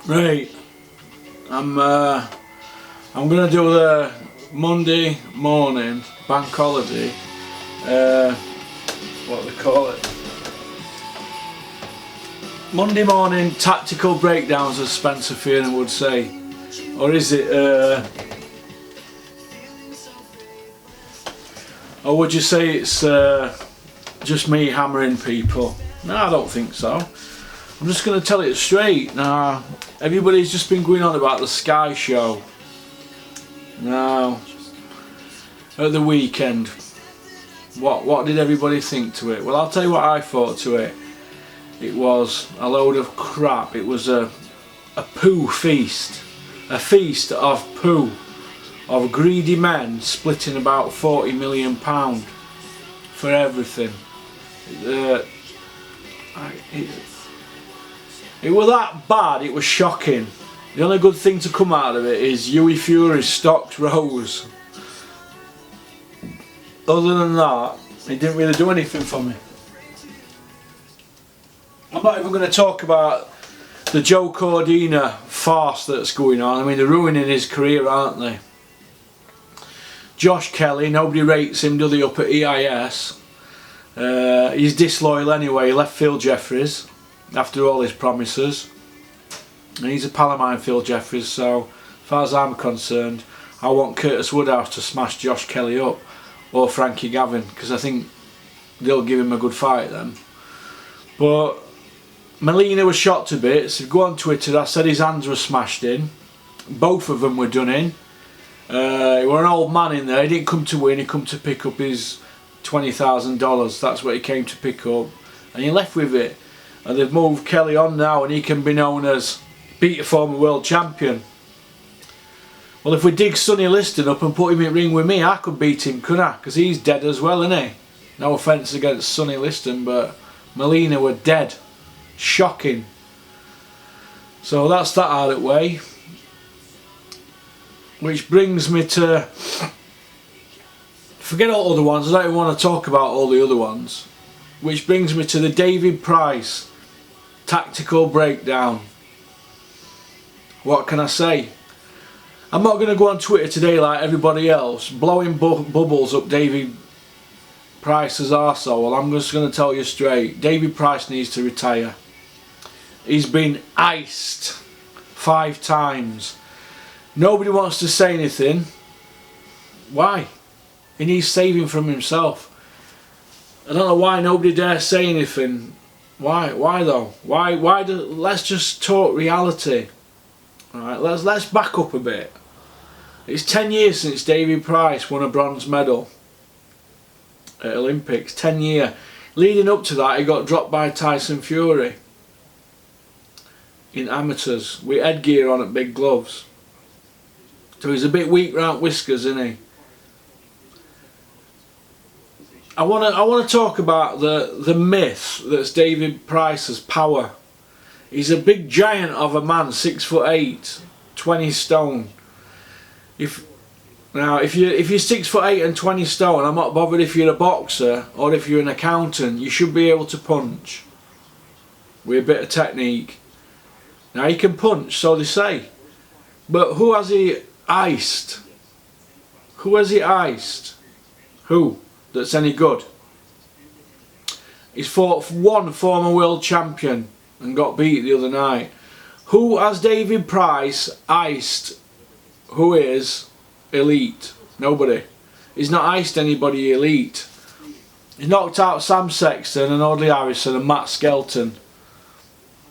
Right, I'm gonna do the Monday morning bank holiday. What do they call it? Monday morning tactical breakdowns, as Spencer Fearn would say, or is it? Or would you say it's just me hammering people? No, I don't think so. I'm just going to tell it straight. Now, everybody's just been going on about the Sky Show. Now, at the weekend, what did everybody think to it? Well, I'll tell you what I thought to it. It was a load of crap. It was a poo feast. A feast of poo. Of greedy men splitting about £40 million for everything. It was that bad, it was shocking. The only good thing to come out of it is Huey Fury's stocks rose. Other than that, it didn't really do anything for me. I'm not even going to talk about the Joe Cordina farce that's going on. I mean, they're ruining his career, aren't they? Josh Kelly, nobody rates him, do they, up at EIS? He's disloyal anyway. He left Phil Jeffries after all his promises, and he's a pal of mine, Phil Jeffries, so as far as I'm concerned, I want Curtis Woodhouse to smash Josh Kelly up, or Frankie Gavin, because I think they'll give him a good fight then. But Molina was shot to bits. If you go on Twitter, I said his hands were smashed in. Both of them were done in. He were an old man in there. He didn't come to win, he come to pick up his $20,000. That's what he came to pick up, and he left with it. And they've moved Kelly on now, and he can be known as beat a former world champion. Well, if we dig Sonny Liston up and put him in the ring with me, I could beat him, couldn't I? Because he's dead as well, isn't he? No offence against Sonny Liston, but Molina were dead. Shocking. So that's that out of the way. Which brings me to... Forget all other ones, I don't even want to talk about all the other ones. Which brings me to the David Price tactical breakdown. What can I say? I'm not going to go on Twitter today like everybody else, blowing bubbles up David Price's arsehole. I'm just going to tell you straight, David Price needs to retire. He's been iced 5 times. Nobody wants to say anything. Why? He needs saving from himself. I don't know why nobody dares say anything. Why though? Why do, let's just talk reality. Alright, let's back up a bit. It's 10 years since David Price won a bronze medal at Olympics. 10 years. Leading up to that, he got dropped by Tyson Fury in amateurs with headgear on at big gloves. So he's a bit weak round whiskers, isn't he? I want to talk about the myth that's David Price's power. He's a big giant of a man, 6'8", 20 stone. If you're 6'8" and 20 stone, I'm not bothered if you're a boxer or if you're an accountant. You should be able to punch with a bit of technique. Now he can punch, so they say, but who has he iced? Who has he iced? Who? That's any good? He's fought one former world champion and got beat the other night. Who has David Price iced who is elite? Nobody. He's not iced anybody elite. He's knocked out Sam Sexton and Audley Harrison and Matt Skelton.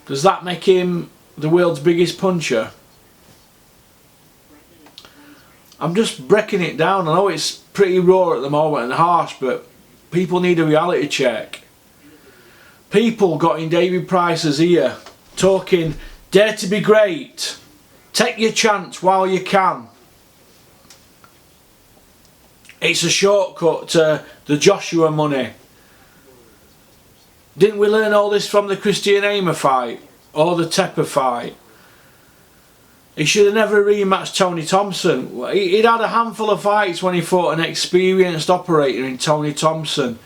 Does that make him the world's biggest puncher? I'm just breaking it down. I know it's pretty raw at the moment and harsh, but people need a reality check. People got in David Price's ear talking, dare to be great, take your chance while you can. It's a shortcut to the Joshua money. Didn't we learn all this from the Christian Aimer fight or the Tepper fight? He should have never rematched Tony Thompson. He'd had a handful of fights when he fought an experienced operator in Tony Thompson,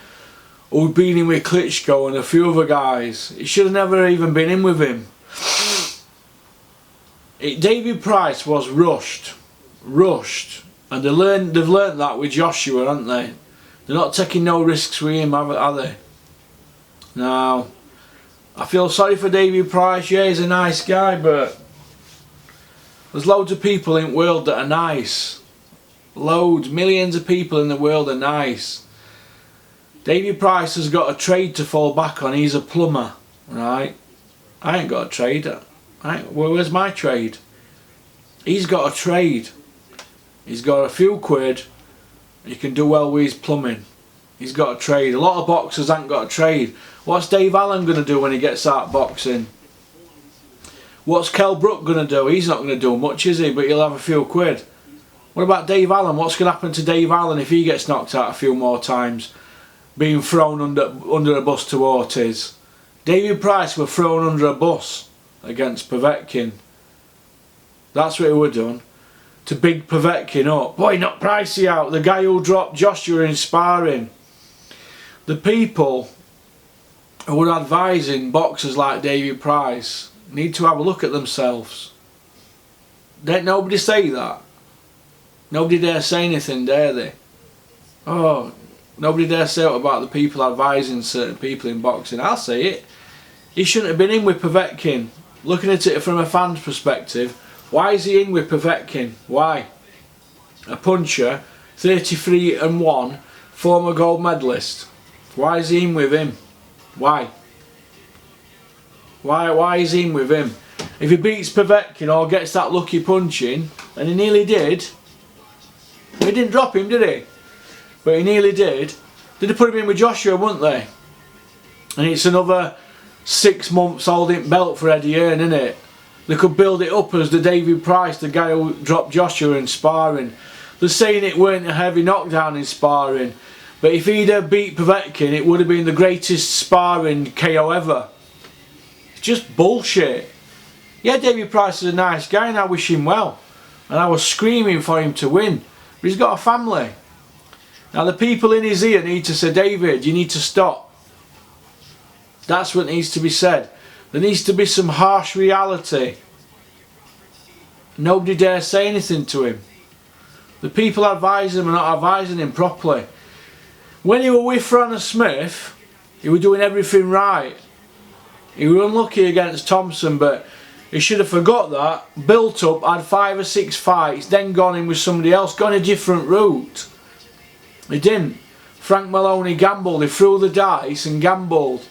who'd been in with Klitschko and a few other guys. He should have never even been in with him. David Price was rushed, and they've learned that with Joshua, haven't they? They're not taking no risks with him, are they? Now, I feel sorry for David Price. Yeah, he's a nice guy, but there's loads of people in the world that are nice. Loads, millions of people in the world are nice. David Price has got a trade to fall back on. He's a plumber, right? I ain't got a trade. Where's my trade? He's got a trade. He's got a few quid. He can do well with his plumbing. He's got a trade. A lot of boxers ain't got a trade. What's Dave Allen going to do when he gets out boxing? What's Kell Brook going to do? He's not going to do much, is he? But he'll have a few quid. What about Dave Allen? What's going to happen to Dave Allen if he gets knocked out a few more times? Being thrown under a bus to Ortiz. David Price were thrown under a bus against Povetkin. That's what he would done. To big Povetkin up. Boy, knocked Pricey out. The guy who dropped Joshua in sparring. The people who are advising boxers like David Price need to have a look at themselves. Don't nobody say that. Nobody dare say anything, dare they? Oh, nobody dare say it about the people advising certain people in boxing. I'll say it. He shouldn't have been in with Povetkin. Looking at it from a fan's perspective, why is he in with Povetkin? Why? A puncher, 33-1, former gold medalist. Why is he in with him? Why? Why is he in with him? If he beats Povetkin or gets that lucky punch in, and he nearly did, he didn't drop him, did he? But he nearly did. They'd have put him in with Joshua, wouldn't they? And it's another 6 months holding belt for Eddie Hearn, isn't it? They could build it up as the David Price, the guy who dropped Joshua in sparring. They're saying it weren't a heavy knockdown in sparring, but if he'd have beat Povetkin, it would have been the greatest sparring KO ever. It's just bullshit. Yeah, David Price is a nice guy and I wish him well. And I was screaming for him to win. But he's got a family. Now the people in his ear need to say, David, you need to stop. That's what needs to be said. There needs to be some harsh reality. Nobody dares say anything to him. The people advising him are not advising him properly. When he was with Franna Smith, he was doing everything right. He was unlucky against Thompson, but he should have forgot that. Built up, had 5 or 6 fights, then gone in with somebody else, gone a different route. He didn't. Frank Maloney gambled, he threw the dice and gambled.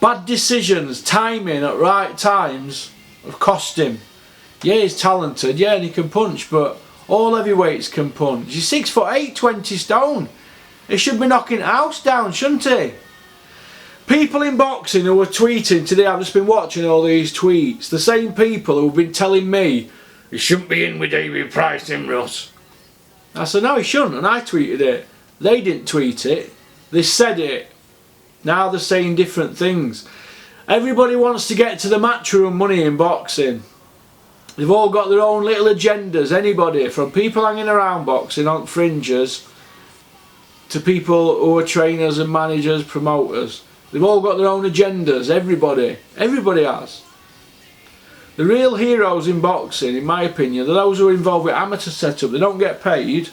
Bad decisions, timing at right times have cost him. Yeah, he's talented, yeah, and he can punch, but all heavyweights can punch. He's 6'8", 20 stone. He should be knocking the house down, shouldn't he? People in boxing who are tweeting today, I've just been watching all these tweets, the same people who've been telling me he shouldn't be in with David Price and Russ. I said no, he shouldn't, and I tweeted it. They didn't tweet it, they said it. Now they're saying different things. Everybody wants to get to the matchroom money in boxing. They've all got their own little agendas, anybody, from people hanging around boxing on fringes to people who are trainers and managers, promoters. They've all got their own agendas, everybody. Everybody has. The real heroes in boxing, in my opinion, are those who are involved with amateur setup. They don't get paid.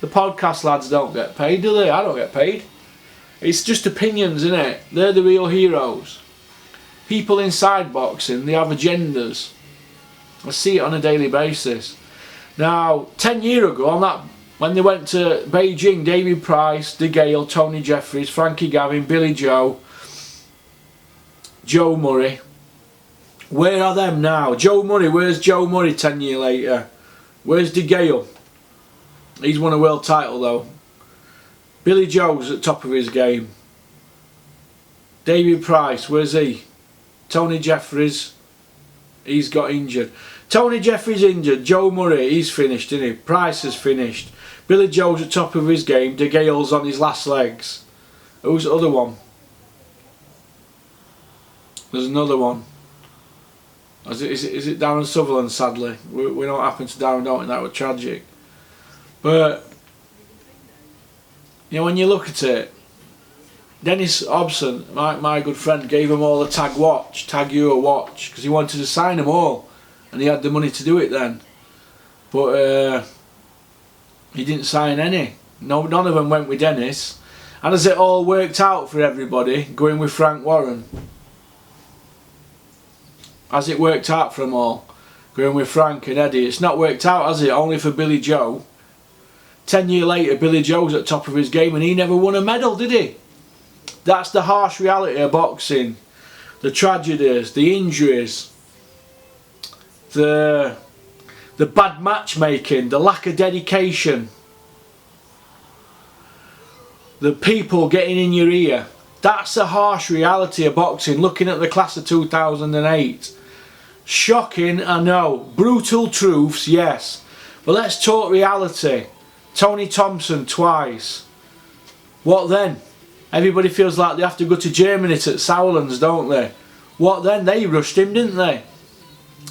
The podcast lads don't get paid, do they? I don't get paid. It's just opinions, isn't it? They're the real heroes. People inside boxing, they have agendas. I see it on a daily basis. Now, 10 years ago, on that, when they went to Beijing, David Price, De Gale, Tony Jeffries, Frankie Gavin, Billy Joe, Joe Murray. Where are them now? Joe Murray, where's Joe Murray 10 years later? Where's De Gale? He's won a world title though. Billy Joe's at the top of his game. David Price, where's he? Tony Jeffries, he's got injured. Tony Jeffries injured. Joe Murray, he's finished, isn't he? Price is finished. Billy Joe's at the top of his game. De Gale's on his last legs. Who's the other one? There's another one. Is it Darren Sutherland, sadly? We don't happen to Darren, don't we? That was tragic. But, you know, when you look at it, Dennis Hobson, my good friend, gave them all a Tag Heuer watch, because he wanted to sign them all, and he had the money to do it then. But he didn't sign any. None of them went with Dennis. And has it all worked out for everybody going with Frank Warren? Has it worked out for them all going with Frank and Eddie? It's not worked out, has it? Only for Billy Joe. 10 years later, Billy Joe's at the top of his game and he never won a medal, did he? That's the harsh reality of boxing. The tragedies, the injuries, the bad matchmaking, the lack of dedication, the people getting in your ear. That's the harsh reality of boxing. Looking at the class of 2008. Shocking, I know. Brutal truths, yes. But let's talk reality. Tony Thompson twice. What then? Everybody feels like they have to go to Germany to Sauerlands, don't they? What then? They rushed him, didn't they?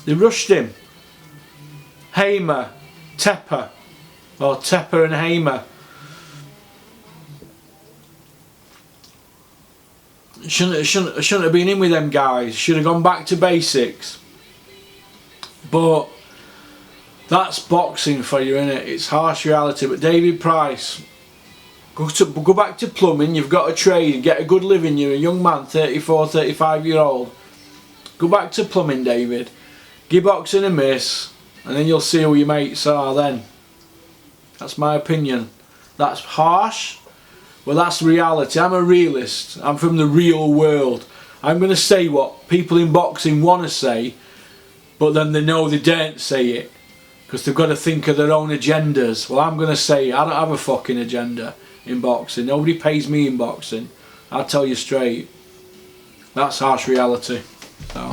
They rushed him. Hamer, Tepper, or Tepper and Hamer. Shouldn't have been in with them guys. Should have gone back to basics. But that's boxing for you, innit? It's harsh reality. But David Price, go back to plumbing. You've got a trade and get a good living. You're a young man, 34, 35-year-old. Go back to plumbing, David. Give boxing a miss, and then you'll see who your mates are then. That's my opinion. That's harsh. Well, that's reality. I'm a realist. I'm from the real world. I'm going to say what people in boxing want to say, but then they know they daren't say it because they've got to think of their own agendas. Well, I'm going to say I don't have a fucking agenda in boxing. Nobody pays me in boxing. I'll tell you straight. That's harsh reality. So.